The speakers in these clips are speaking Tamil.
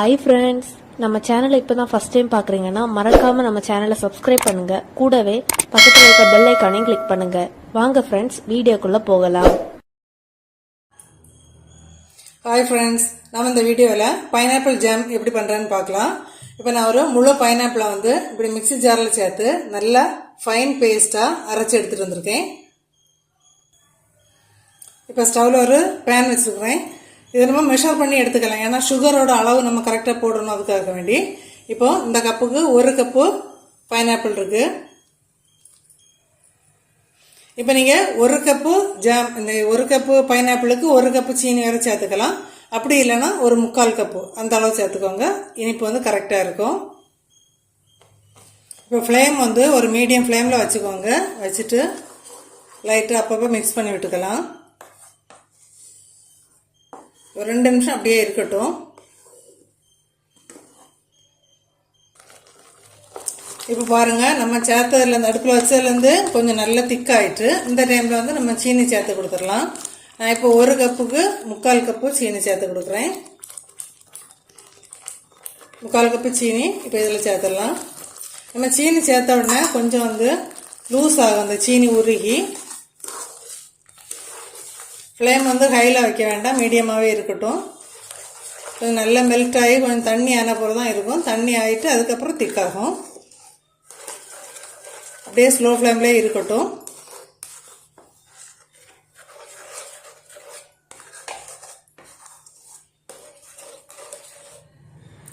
ஹாய் ஃப்ரெண்ட்ஸ், நம்ம சேனலை இப்போ தான் ஃபஸ்ட் டைம் பார்க்குறீங்கன்னா மறக்காமல் நம்ம சேனலை சப்ஸ்கிரைப் பண்ணுங்கள். கூடவே பக்கத்தில் இருக்க பெல் ஐக்கானையும் கிளிக் பண்ணுங்கள். வாங்க ஃப்ரெண்ட்ஸ், வீடியோக்குள்ளே போகலாம். ஹாய் ஃப்ரெண்ட்ஸ், நம்ம இந்த வீடியோவில் பைனாப்பிள் ஜாம் எப்படி பண்ணுறேன்னு பார்க்கலாம். இப்போ நான் ஒரு முழு பைனாப்பிளை இப்படி மிக்சி ஜாரில் சேர்த்து நல்லா ஃபைன் பேஸ்ட்டாக அரைச்சி எடுத்துகிட்டு வந்திருக்கேன். இப்போ ஸ்டவ்வில் ஒரு பேன் வச்சுருக்கிறேன். இதை நம்ம மெஷர் பண்ணி எடுத்துக்கலாம், ஏன்னா சுகரோட அளவு நம்ம கரெக்டாக போடணும். அதுக்காக வேண்டி இப்போ இந்த கப்புக்கு 1 கப்பு பைனாப்பிள் இருக்கு. இப்போ நீங்கள் 1 கப்பு ஜாம், இந்த 1 கப்பு பைனாப்பிளுக்கு 1 கப்பு சீனி வரை சேர்த்துக்கலாம். அப்படி இல்லைன்னா ஒரு 3/4 கப்பு அந்த அளவு சேர்த்துக்கோங்க. இனிப்பு கரெக்டாக இருக்கும். இப்போ ஃப்ளேம் ஒரு மீடியம் ஃப்ளேமில் வச்சுக்கோங்க. வச்சுட்டு லைட்டாக அப்பப்போ மிக்ஸ் பண்ணி விட்டுக்கலாம். ஒரு 2 நிமிஷம் அப்படியே இருக்கட்டும். இப்போ பாருங்கள், நம்ம சேர்த்ததுலேருந்து அடுப்பில் வச்சதுலேருந்து கொஞ்சம் நல்லா திக்காயிட்டு இந்த டைமில் நம்ம சீனி சேர்த்து கொடுத்துடலாம். நான் இப்போ 1 கப்புக்கு 3/4 கப்பு சீனி சேர்த்து கொடுக்குறேன். 3/4 கப்பு சீனி இப்போ இதில் சேர்த்துடலாம். நம்ம சீனி சேர்த்த உடனே கொஞ்சம் லூஸ் ஆகும், அந்த சீனி உருகி. ஃப்ளேம் ஹையில் வைக்க வேண்டாம், மீடியமாகவே இருக்கட்டும். கொஞ்சம் நல்லா மெல்ட் ஆகி கொஞ்சம் தண்ணி ஆன போல தான் இருக்கும். தண்ணி ஆகிட்டு அதுக்கப்புறம் திக்காகும். அப்படியே ஸ்லோ ஃப்ளேம்லேயே இருக்கட்டும்.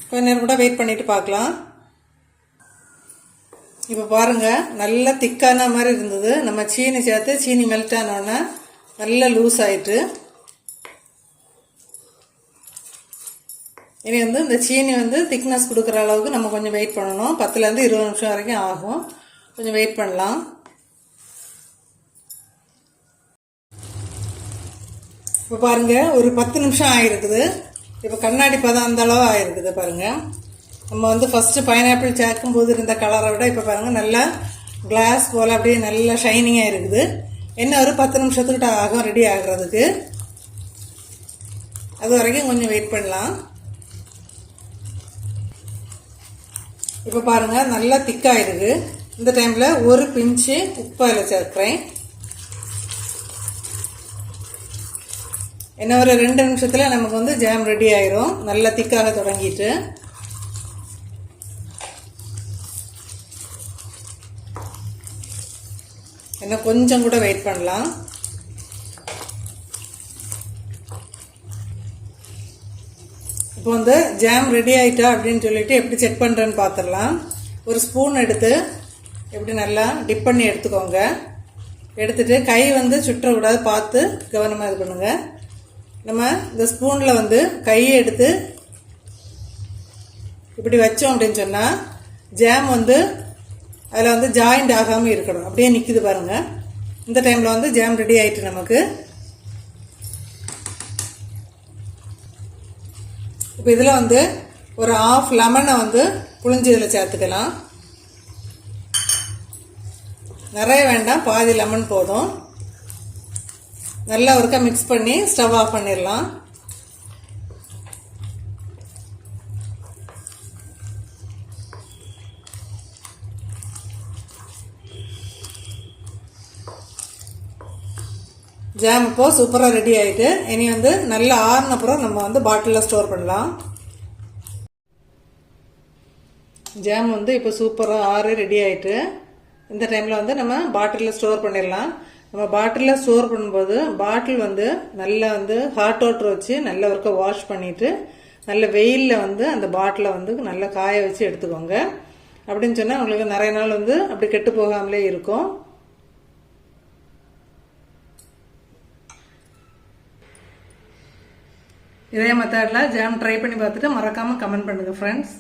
கொஞ்ச நேரம் கூட வெயிட் பண்ணிவிட்டு பார்க்கலாம். இப்போ பாருங்கள், நல்லா திக்கான மாதிரி இருந்தது. நம்ம சீனி சேர்த்து சீனி மெல்ட் ஆனோடனே நல்லா லூஸ் ஆயிட்டு. இனி இந்த சீனி திக்னஸ் கொடுக்குற அளவுக்கு நம்ம கொஞ்சம் வெயிட் பண்ணணும். 10லேருந்து 20 நிமிஷம் வரைக்கும் ஆகும். கொஞ்சம் வெயிட் பண்ணலாம். இப்போ பாருங்கள், ஒரு 10 நிமிஷம் ஆகிருக்குது. இப்போ கண்ணாடி பதம் அந்த அளவு ஆகிருக்குது. பாருங்கள், நம்ம ஃபஸ்ட்டு பைனாப்பிள் சேர்க்கும்போது இருந்த கலரை விட இப்போ பாருங்கள் நல்லா கிளாஸ் போல் அப்படியே நல்லா ஷைனிங்காக இருக்குது. என்ன ஒரு 10 நிமிஷத்துக்கிட்ட ஆகும் ரெடி ஆகிறதுக்கு. அது வரைக்கும் கொஞ்சம் வெயிட் பண்ணலாம். இப்போ பாருங்கள், நல்லா திக்காயிருக்கு. இந்த டைமில் ஒரு பிஞ்சு உப்பு அதில் சேர்க்குறேன். என்ன ஒரு 2 நிமிஷத்தில் நமக்கு ஜாம் ரெடி ஆயிரும், நல்லா திக்காக தொடங்கிட்டு. இன்னும் கொஞ்சம் கூட வெயிட் பண்ணலாம். இப்போ ஜாம் ரெடி ஆகிட்டா அப்படின்னு சொல்லிட்டு எப்படி செக் பண்ணுறேன்னு பார்த்துடலாம். ஒரு ஸ்பூன் எடுத்து எப்படி நல்லா டிப் பண்ணி எடுத்துக்கோங்க. எடுத்துட்டு கை சுற்றக்கூடாது, பார்த்து கவனமாக இது பண்ணுங்க. நம்ம இந்த ஸ்பூனில் கையை எடுத்து இப்படி வச்சோம் அப்படின்னு சொன்னால் ஜாம் அதில் ஜாயிண்ட் ஆகாமல் இருக்கணும். அப்படியே நிற்கிது பாருங்கள். இந்த டைமில் ஜாம் ரெடி ஆகிட்டு நமக்கு. இப்போ இதில் ஒரு 1/2 லெமனை புளிஞ்சு இதில் சேர்த்துக்கலாம். நிறைய வேண்டாம், பாதி லெமன் போதும். நல்லா ஒருக்கா மிக்ஸ் பண்ணி ஸ்டவ் ஆஃப் பண்ணிடலாம். ஜாம் இப்போ சூப்பராக ரெடி ஆகிட்டு. இனி நல்லா ஆறின அப்புறம் நம்ம பாட்டிலில் ஸ்டோர் பண்ணலாம். ஜாம் இப்போ சூப்பராக ஆறு ரெடி ஆகிட்டு. இந்த டைமில் நம்ம பாட்டிலில் ஸ்டோர் பண்ணிடலாம். நம்ம பாட்டிலில் ஸ்டோர் பண்ணும்போது பாட்டில் நல்லா ஹாட் வாட்டர் வச்சு நல்லா ஒருக்க வாஷ் பண்ணிவிட்டு நல்ல வெயிலில் அந்த பாட்டிலை நல்லா காய வச்சு எடுத்துக்கோங்க. அப்படின்னு சொன்னால் உங்களுக்கு நிறைய நாள் அப்படி கெட்டு போகாமலே இருக்கும். இதே மெத்தடில் ஜாம் ட்ரை பண்ணி பார்த்துட்டு மறக்காமல் கமெண்ட் பண்ணுங்கள் ஃப்ரெண்ட்ஸ்.